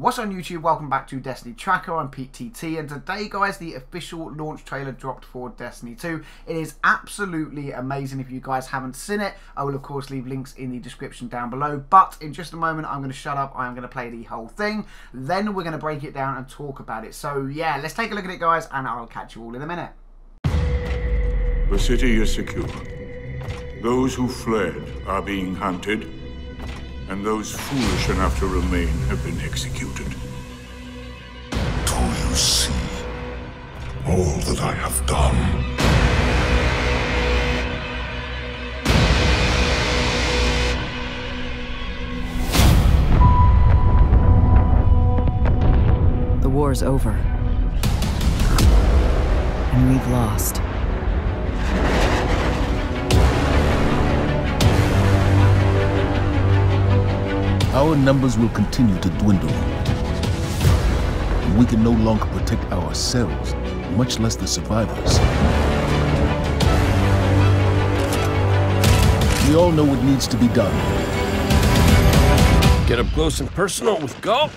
What's on YouTube? Welcome back to Destiny Tracker. I'm Pete TT, and today, guys, the official launch trailer dropped for Destiny 2. It is absolutely amazing. If you guys haven't seen it, I will of course leave links in the description down below, but in just a moment I'm going to shut up. I'm going to play the whole thing, then we're going to break it down and talk about it. So yeah, let's take a look at it, guys, and I'll catch you all in a minute. The city is secure. Those who fled are being hunted, and those foolish enough to remain have been executed. Do you see all that I have done? The war's over, and we've lost. Our numbers will continue to dwindle. We can no longer protect ourselves, much less the survivors. We all know what needs to be done. Get up close and personal with Gulp,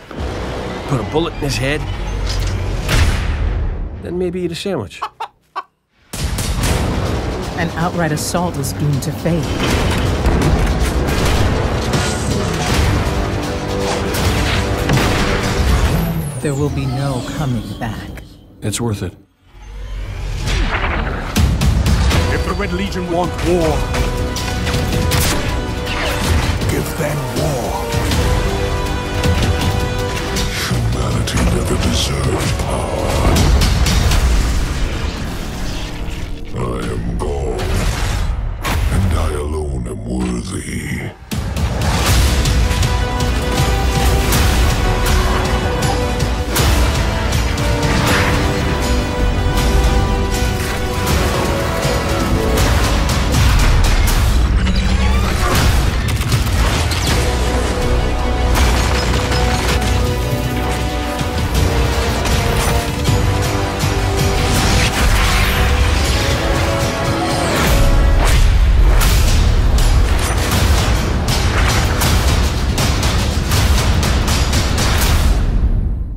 put a bullet in his head, then maybe eat a sandwich. An outright assault is doomed to fade. There will be no coming back. It's worth it. If the Red Legion want war, give them war. Humanity never deserved power. I am God, and I alone am worthy.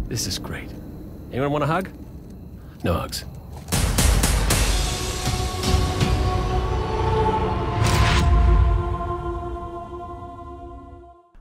This is great. Anyone want a hug? No hugs.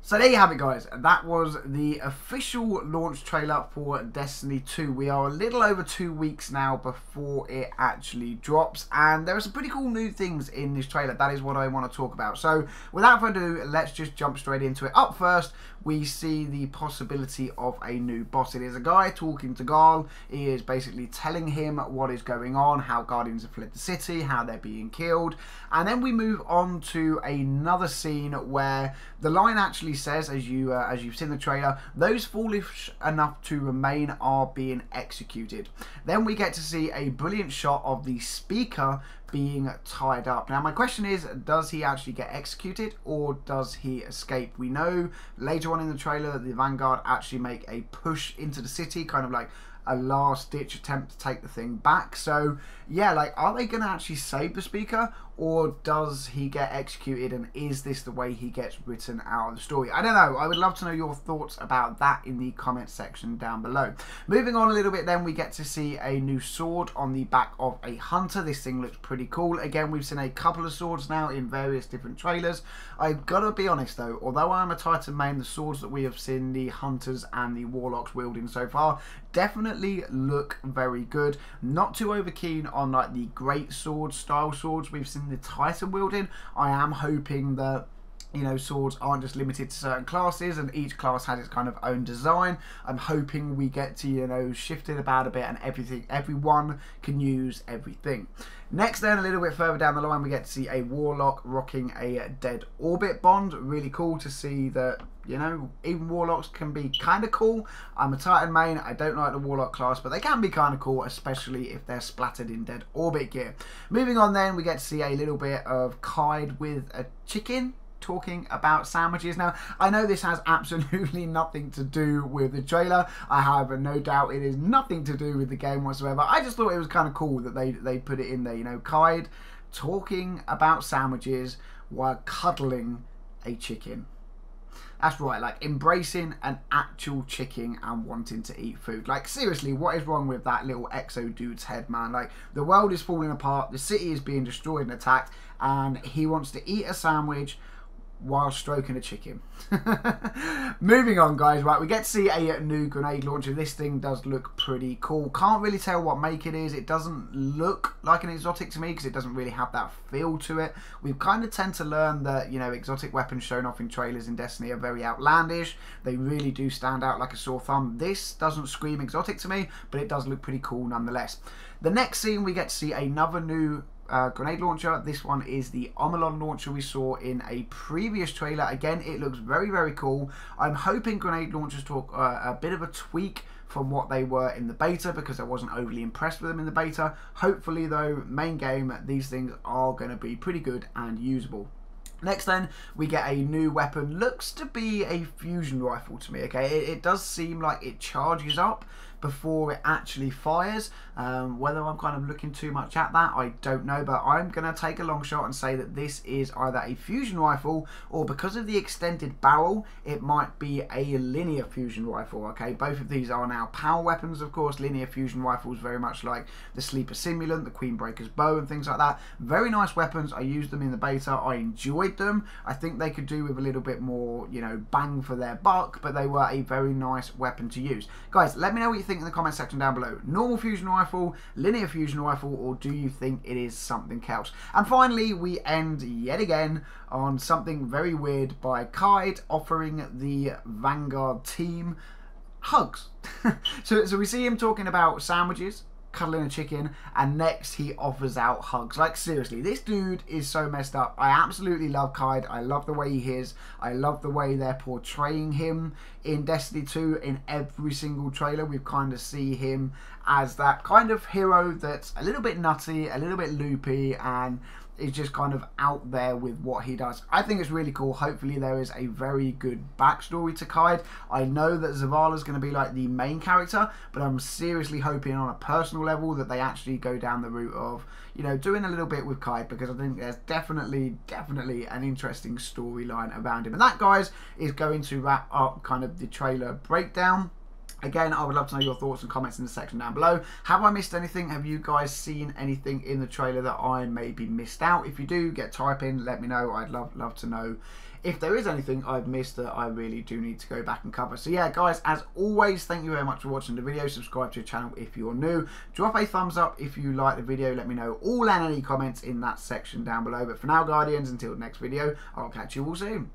So there you have it, guys. That was the official launch trailer for Destiny 2. We are a little over 2 weeks now before it actually drops, and there are some pretty cool new things in this trailer. That is what I want to talk about. So without further ado, let's just jump straight into it. Up first, we see the possibility of a new boss. It is a guy talking to Garl. He is basically telling him what is going on, how Guardians have fled the city, how they're being killed. And then we move on to another scene where the line actually says, as you've seen the trailer, those foolish enough to remain are being executed. Then we get to see a brilliant shot of the speaker being tied up. Now my question is, does he actually get executed or does he escape? We know later on in the trailer that the Vanguard actually make a push into the city, kind of like a last ditch attempt to take the thing back. So yeah, like, are they going to actually save the speaker, or does he get executed, and is this the way he gets written out of the story? I don't know. I would love to know your thoughts about that in the comment section down below. Moving on a little bit, then we get to see a new sword on the back of a hunter. This thing looks pretty cool. Again, we've seen a couple of swords now in various different trailers. I've got to be honest though, although I'm a Titan main, the swords that we have seen the hunters and the warlocks wielding so far definitely look very good. Not too over keen on like the great sword style swords we've seen the Titan wielding. I am hoping that, you know, swords aren't just limited to certain classes and each class has its kind of own design. I'm hoping we get to, you know, shift it about a bit and everyone can use everything. Next then, a little bit further down the line, we get to see a warlock rocking a dead orbit bond. Really cool to see that, you know, even warlocks can be kind of cool. I'm a Titan main. I don't like the warlock class, but they can be kind of cool, especially if they're splattered in dead orbit gear. Moving on then, we get to see a little bit of Kaid with a chicken talking about sandwiches. Now, I know this has absolutely nothing to do with the trailer. I have no doubt it is nothing to do with the game whatsoever. I just thought it was kind of cool that they put it in there. You know, Kaid talking about sandwiches while cuddling a chicken. That's right, like embracing an actual chicken and wanting to eat food. Like seriously, what is wrong with that little exo dude's head, man? Like the world is falling apart, the city is being destroyed and attacked, and he wants to eat a sandwich while stroking a chicken. Moving on, guys. Right, we get to see a new grenade launcher. This thing does look pretty cool. Can't really tell what make it is. It doesn't look like an exotic to me because it doesn't really have that feel to it. We kind of tend to learn that, you know, exotic weapons shown off in trailers in Destiny are very outlandish. They really do stand out like a sore thumb. This doesn't scream exotic to me, but it does look pretty cool nonetheless. The next scene, we get to see another new grenade launcher. This one is the Omolon launcher we saw in a previous trailer. Again, it looks very, very cool. I'm hoping grenade launchers took a bit of a tweak from what they were in the beta, because I wasn't overly impressed with them in the beta. Hopefully though, main game, these things are going to be pretty good and usable. Next then, we get a new weapon. Looks to be a fusion rifle to me, okay? It does seem like it charges up before it actually fires. Whether I'm kind of looking too much at that, I don't know, but I'm going to take a long shot and say that this is either a fusion rifle, or because of the extended barrel, it might be a linear fusion rifle, okay? Both of these are now power weapons, of course. Linear fusion rifles, very much like the Sleeper Simulant, the Queenbreaker's bow, and things like that. Very nice weapons. I used them in the beta. I enjoyed them. I think they could do with a little bit more, you know, bang for their buck, but they were a very nice weapon to use. Guys, let me know what you think in the comment section down below. Normal fusion rifle, linear fusion rifle, or do you think it is something else? And finally, we end yet again on something very weird by Kaid offering the Vanguard team hugs. so we see him talking about sandwiches, cuddling a chicken, and next he offers out hugs. Like seriously, this dude is so messed up. I absolutely love Kaid. I love the way he is. I love the way they're portraying him in Destiny 2. In every single trailer, we've kind of see him as that kind of hero that's a little bit nutty, a little bit loopy, and is just kind of out there with what he does. I think it's really cool. Hopefully there is a very good backstory to Kaid. I know that Zavala's going to be like the main character, but I'm seriously hoping on a personal level that they actually go down the route of, you know, doing a little bit with Kaid, because I think there's definitely an interesting storyline around him. And that, guys, is going to wrap up kind of the trailer breakdown. Again, I would love to know your thoughts and comments in the section down below. Have I missed anything? Have you guys seen anything in the trailer that I maybe missed out? If you do, get typing, let me know. I'd love to know if there is anything I've missed that I really do need to go back and cover. So yeah, guys, as always, thank you very much for watching the video. Subscribe to the channel if you're new. Drop a thumbs up if you like the video. Let me know all and any comments in that section down below. But for now, Guardians, until the next video, I'll catch you all soon.